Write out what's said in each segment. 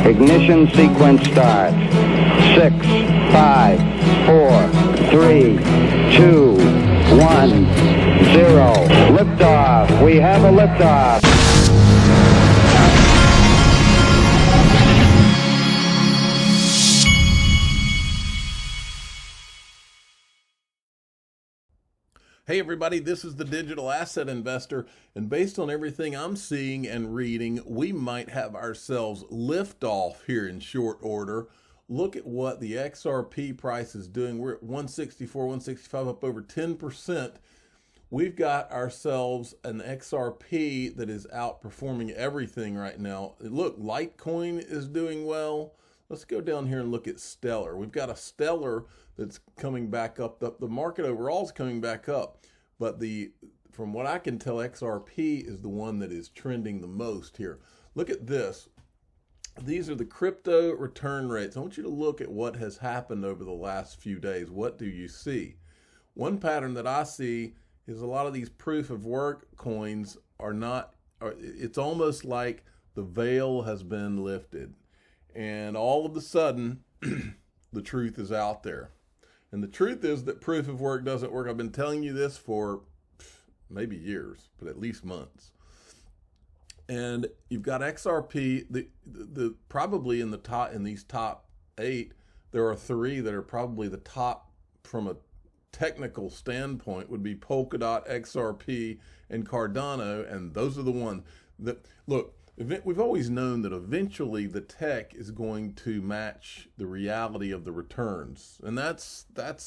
Ignition sequence starts. 6, 5, 4, 3, 2, 1, 0. Liftoff. We have a liftoff. Hey everybody, this is the Digital Asset Investor, and based on everything I'm seeing and reading, we might have ourselves liftoff here in short order. Look at what the XRP price is doing. We're at 164, 165, up over 10%. We've got ourselves an XRP that is outperforming everything right now. Look, litecoin is doing well. Let's go down here and look at Stellar. We've got a Stellar that's coming back up. The market overall is coming back up, but from what I can tell, XRP is the one that is trending the most here. Look at this. These are the crypto return rates. I want you to look at what has happened over the last few days. What do you see? One pattern that I see is a lot of these proof of work coins it's almost like the veil has been lifted. And all of a sudden, the truth is out there. And the truth is that proof of work doesn't work. I've been telling you this for maybe years, but at least months. And you've got XRP. Probably in these top 8, there are 3 that are probably the top from a technical standpoint would be Polkadot, XRP, and Cardano, and those are the ones that look. We've always known that eventually the tech is going to match the reality of the returns. And that's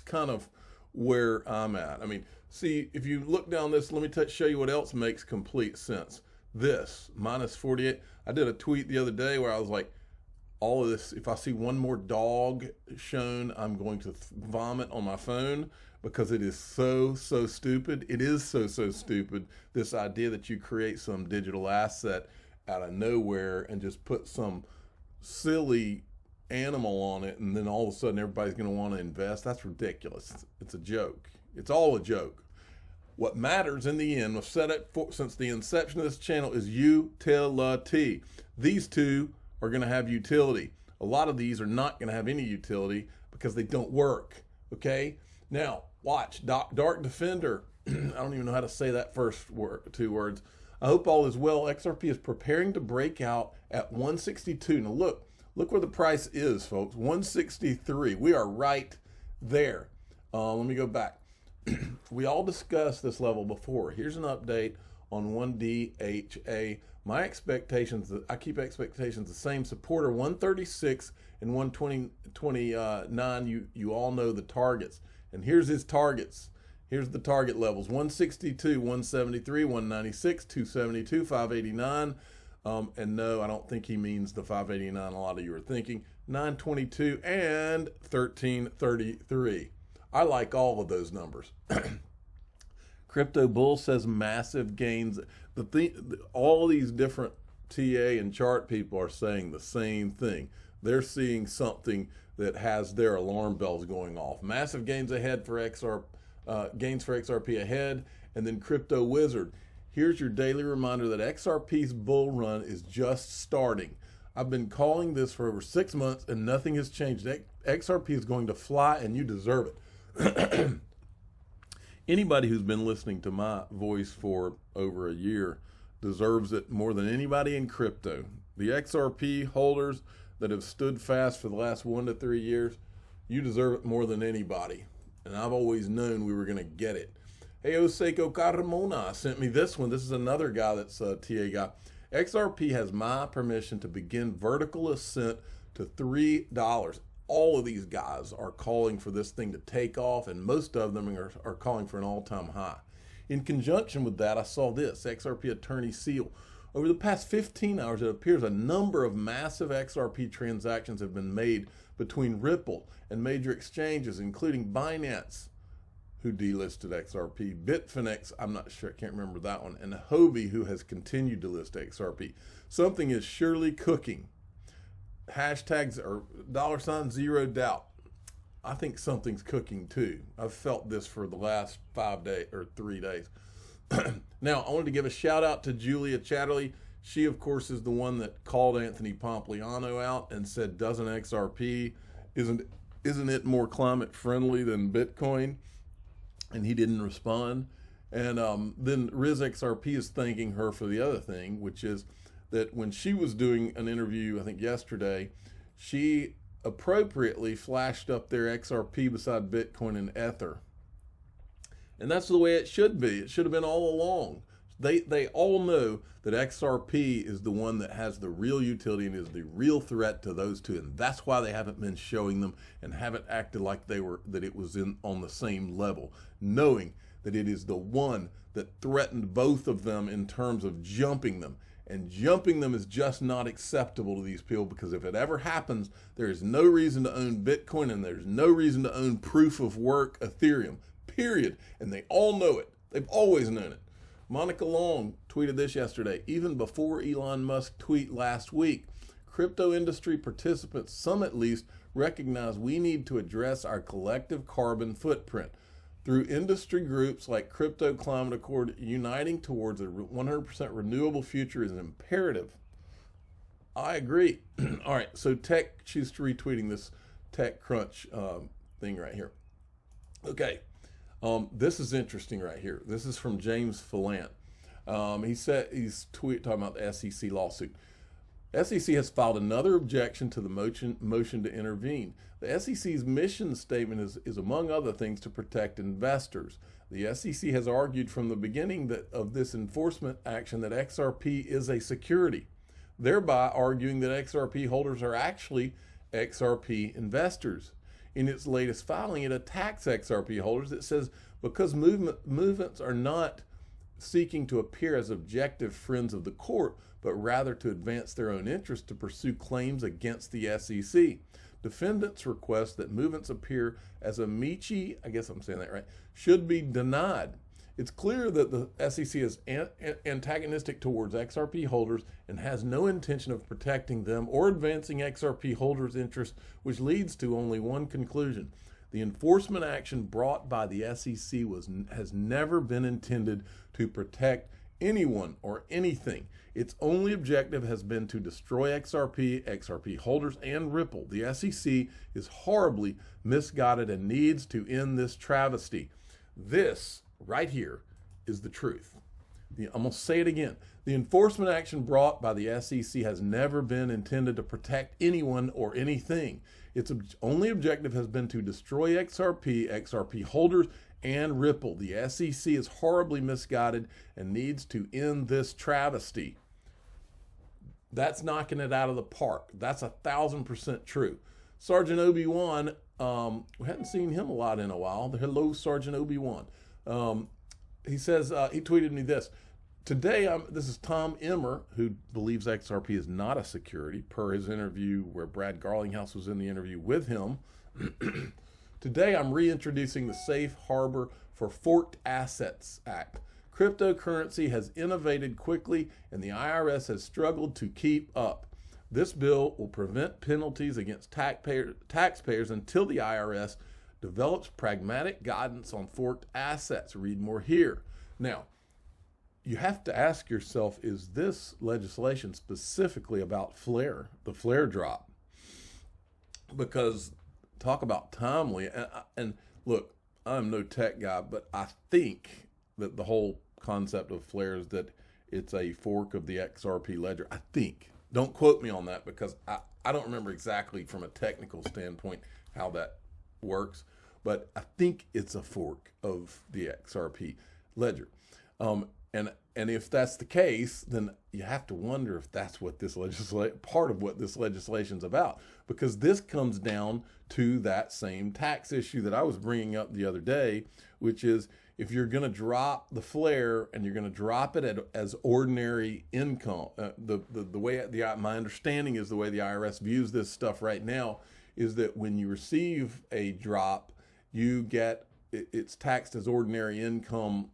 kind of where I'm at. I mean, see, if you look down this, let me show you what else makes complete sense. This, minus 48. I did a tweet the other day where I was like, all of this, if I see one more dog shown, I'm going to vomit on my phone because it is so stupid. It is so stupid, this idea that you create some digital asset out of nowhere and just put some silly animal on it, and then all of a sudden everybody's going to want to invest. That's ridiculous. It's a joke. It's all a joke. What matters in the end, I've said it since the inception of this channel, is utility. These two are going to have utility. A lot of these are not going to have any utility because they don't work. Okay? Now, watch. Dark Defender. I don't even know how to say that first two words. I hope all is well. XRP is preparing to break out at 162. Now look where the price is, folks. 163. We are right there. Let me go back. We all discussed this level before. Here's an update on 1DHA. My expectations, I keep expectations the same. Supporter 136 and 129. You all know the targets. And here's his targets. Here's the target levels: 162, 173, 196, 272, 589. And no, I don't think he means the 589 a lot of you are thinking. 922 and 1333. I like all of those numbers. Crypto Bull says massive gains. All these different TA and chart people are saying the same thing. They're seeing something that has their alarm bells going off. Massive gains ahead for gains for XRP ahead. And then Crypto Wizard, here's your daily reminder that XRP's bull run is just starting. I've been calling this for over 6 months and nothing has changed. XRP is going to fly and you deserve it. Anybody who's been listening to my voice for over a year deserves it more than anybody in crypto. The XRP holders that have stood fast for the last 1 to 3 years, you deserve it more than anybody. And I've always known we were going to get it. Hey, Oseko Carmona sent me this one. This is another guy that's a TA guy. XRP has my permission to begin vertical ascent to $3. All of these guys are calling for this thing to take off, and most of them are calling for an all-time high. In conjunction with that, I saw this, XRP attorney seal. Over the past 15 hours, it appears a number of massive XRP transactions have been made between Ripple and major exchanges, including Binance, who delisted XRP, Bitfinex, I'm not sure, I can't remember that one, and Huobi, who has continued to list XRP. Something is surely cooking. Hashtags or $0 doubt. I think something's cooking too. I've felt this for the last 5 days or 3 days. Now, I wanted to give a shout out to Julia Chatterley. She, of course, is the one that called Anthony Pompliano out and said, doesn't XRP, isn't it more climate friendly than Bitcoin? And he didn't respond. And then Riz XRP is thanking her for the other thing, which is that when she was doing an interview, I think yesterday, she appropriately flashed up their XRP beside Bitcoin and Ether. And that's the way it should be. It should have been all along. They all know that XRP is the one that has the real utility and is the real threat to those two, and that's why they haven't been showing them and haven't acted like that it was on the same level, knowing that it is the one that threatened both of them in terms of jumping them. And jumping them is just not acceptable to these people, because if it ever happens, there is no reason to own Bitcoin and there's no reason to own proof of work Ethereum, period. And they all know it. They've always known it. Monica Long tweeted this yesterday. Even before Elon Musk tweet last week, crypto industry participants, some at least, recognize we need to address our collective carbon footprint. Through industry groups like Crypto Climate Accord, uniting towards a 100% renewable future is imperative. I agree. All right, so she's retweeting this TechCrunch thing right here. Okay. This is interesting right here. This is from James Fallant. He's talking about the SEC lawsuit. SEC has filed another objection to the motion to intervene. The SEC's mission statement is among other things, to protect investors. The SEC has argued from the beginning of this enforcement action that XRP is a security, thereby arguing that XRP holders are actually XRP investors. In its latest filing, it attacks XRP holders. It says because movements are not seeking to appear as objective friends of the court, but rather to advance their own interests to pursue claims against the SEC. Defendants request that movements appear as amici, I guess I'm saying that right, should be denied. It's clear that the SEC is antagonistic towards XRP holders and has no intention of protecting them or advancing XRP holders' interests, which leads to only one conclusion. The enforcement action brought by the SEC has never been intended to protect anyone or anything. Its only objective has been to destroy XRP, XRP holders, and Ripple. The SEC is horribly misguided and needs to end this travesty. This right here is the truth. I'm going to say it again. The enforcement action brought by the SEC has never been intended to protect anyone or anything. Its only objective has been to destroy XRP, XRP holders, and Ripple. The SEC is horribly misguided and needs to end this travesty. That's knocking it out of the park. That's 1,000% true. Sergeant Obi-Wan, we hadn't seen him a lot in a while. Hello, Sergeant Obi-Wan. He says, he tweeted me this. Today, this is Tom Emmer, who believes XRP is not a security, per his interview where Brad Garlinghouse was in the interview with him. Today, I'm reintroducing the Safe Harbor for Forked Assets Act. Cryptocurrency has innovated quickly, and the IRS has struggled to keep up. This bill will prevent penalties against taxpayers until the IRS develops pragmatic guidance on forked assets. Read more here. Now, you have to ask yourself, is this legislation specifically about Flare, the Flare drop? Because talk about timely, and look, I'm no tech guy, but I think that the whole concept of Flare is that it's a fork of the XRP ledger. I think. Don't quote me on that, because I don't remember exactly from a technical standpoint how that works, but I think it's a fork of the XRP ledger. And if that's the case, then you have to wonder if that's what this part of what this legislation's about, because this comes down to that same tax issue that I was bringing up the other day, which is if you're going to drop the Flare and you're going to drop it as ordinary income, the way my understanding is the way the IRS views this stuff right now is that when you receive a drop, you get it's taxed as ordinary income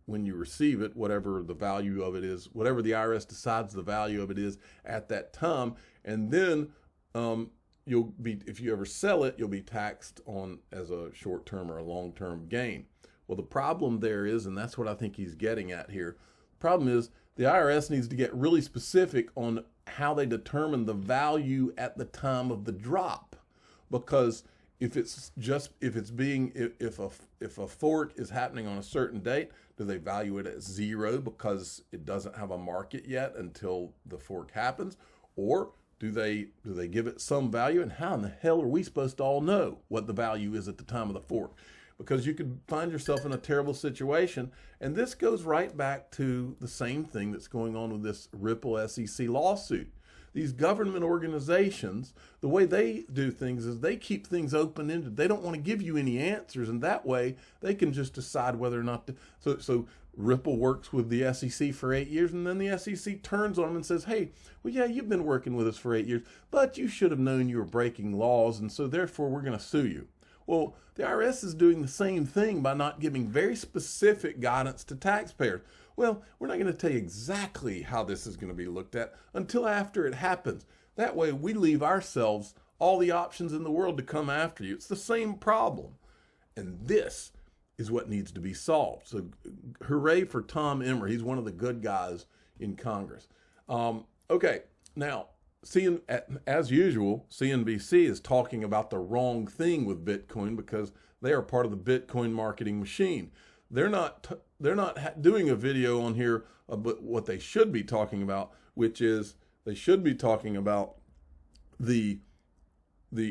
when you receive it, whatever the value of it is, whatever the IRS decides the value of it is at that time. And then if you ever sell it, you'll be taxed on as a short-term or a long-term gain. Well, the problem there is, and that's what I think he's getting at here, the problem is the IRS needs to get really specific on how they determine the value at the time of the drop, because if a fork is happening on a certain date, do they value it at 0 because it doesn't have a market yet until the fork happens, or do they give it some value? And how in the hell are we supposed to all know what the value is at the time of the fork? Because you could find yourself in a terrible situation. And this goes right back to the same thing that's going on with this Ripple SEC lawsuit. These government organizations, the way they do things is they keep things open-ended. They don't want to give you any answers, and that way they can just decide whether or not to. So Ripple works with the SEC for 8 years, and then the SEC turns on them and says, hey, well, yeah, you've been working with us for 8 years, but you should have known you were breaking laws, and so therefore we're going to sue you. Well, the IRS is doing the same thing by not giving very specific guidance to taxpayers. Well, we're not going to tell you exactly how this is going to be looked at until after it happens. That way we leave ourselves all the options in the world to come after you. It's the same problem. And this is what needs to be solved. So hooray for Tom Emmer. He's one of the good guys in Congress. Okay, now, as usual, CNBC is talking about the wrong thing with Bitcoin because they are part of the Bitcoin marketing machine. They're not doing a video on here about what they should be talking about, which is they should be talking about the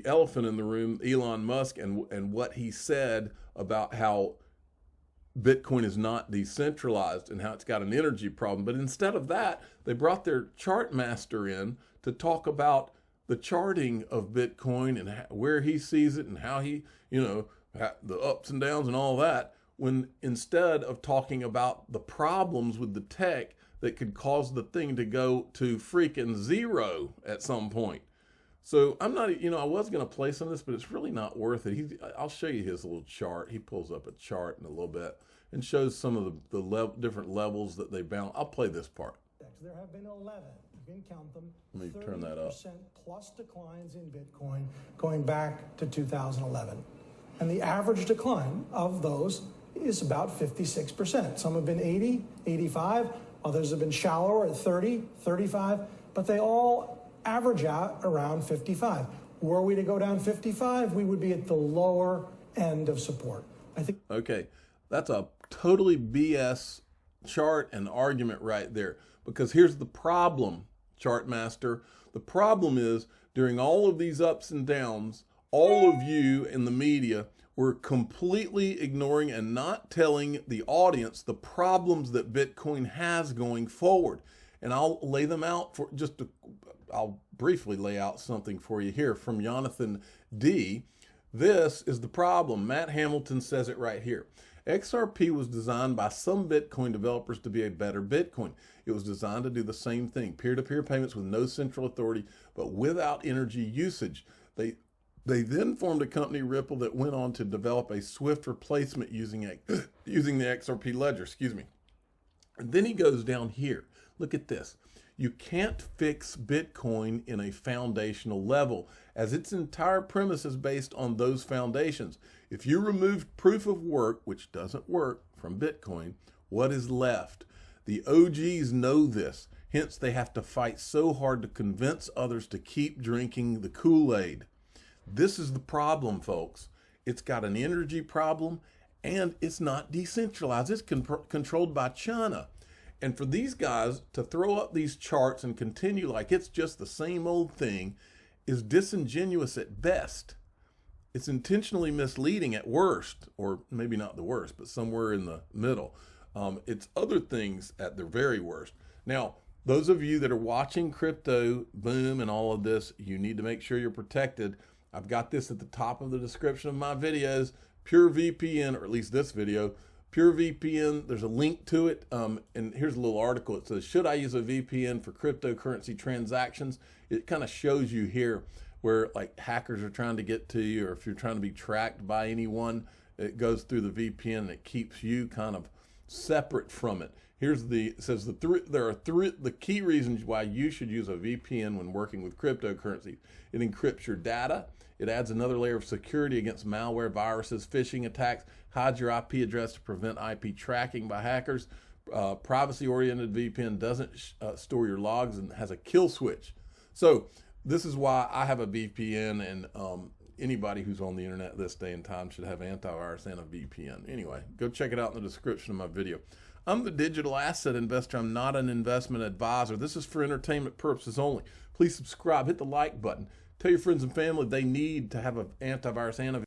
elephant in the room, Elon Musk, and what he said about how Bitcoin is not decentralized and how it's got an energy problem. But instead of that, they brought their chart master in to talk about the charting of Bitcoin and where he sees it and how he, the ups and downs and all that, when instead of talking about the problems with the tech that could cause the thing to go to freaking 0 at some point. So I'm not, I was going to play some of this, but it's really not worth it. I'll show you his little chart. He pulls up a chart in a little bit and shows some of the different levels that they bound. I'll play this part. There have been 11. You can count them. Let me turn that up. 30% plus declines in Bitcoin going back to 2011. And the average decline of those is about 56%. Some have been 80, 85. Others have been shallower at 30, 35. But they all average out around 55. Were we to go down 55, we would be at the lower end of support. I think. Okay, that's a totally BS chart and argument right there. Because here's the problem, chart master. The problem is during all of these ups and downs, all of you in the media were completely ignoring and not telling the audience the problems that Bitcoin has going forward. And I'll lay them out for I'll briefly lay out something for you here from Jonathan D. This is the problem. Matt Hamilton says it right here. XRP was designed by some Bitcoin developers to be a better Bitcoin. It was designed to do the same thing, peer-to-peer payments with no central authority, but without energy usage. They then formed a company, Ripple, that went on to develop a swift replacement using the XRP ledger, And then he goes down here. Look at this. You can't fix Bitcoin in a foundational level, as its entire premise is based on those foundations. If you remove proof of work, which doesn't work, from Bitcoin, what is left? The OGs know this, hence they have to fight so hard to convince others to keep drinking the Kool-Aid. This is the problem, folks. It's got an energy problem, and it's not decentralized. It's controlled by China. And for these guys to throw up these charts and continue like it's just the same old thing is disingenuous at best. It's intentionally misleading at worst, or maybe not the worst, but somewhere in the middle. It's other things at the very worst. Now, those of you that are watching Crypto Boom and all of this, you need to make sure you're protected. I've got this at the top of the description of my videos. Pure VPN, or at least this video, Pure VPN, there's a link to it, and here's a little article. It says, should I use a VPN for cryptocurrency transactions? It kind of shows you here where like hackers are trying to get to you, or if you're trying to be tracked by anyone, it goes through the VPN and it keeps you kind of separate from it. It says there are the key reasons why you should use a VPN when working with cryptocurrency. It encrypts your data. It adds another layer of security against malware, viruses, phishing attacks, hides your IP address to prevent IP tracking by hackers, Privacy-oriented VPN doesn't store your logs and has a kill switch. So this is why I have a VPN, and anybody who's on the internet this day and time should have antivirus and a VPN. Anyway, go check it out in the description of my video. I'm the digital asset investor. I'm not an investment advisor. This is for entertainment purposes only. Please subscribe, hit the like button. Tell your friends and family they need to have an antivirus and a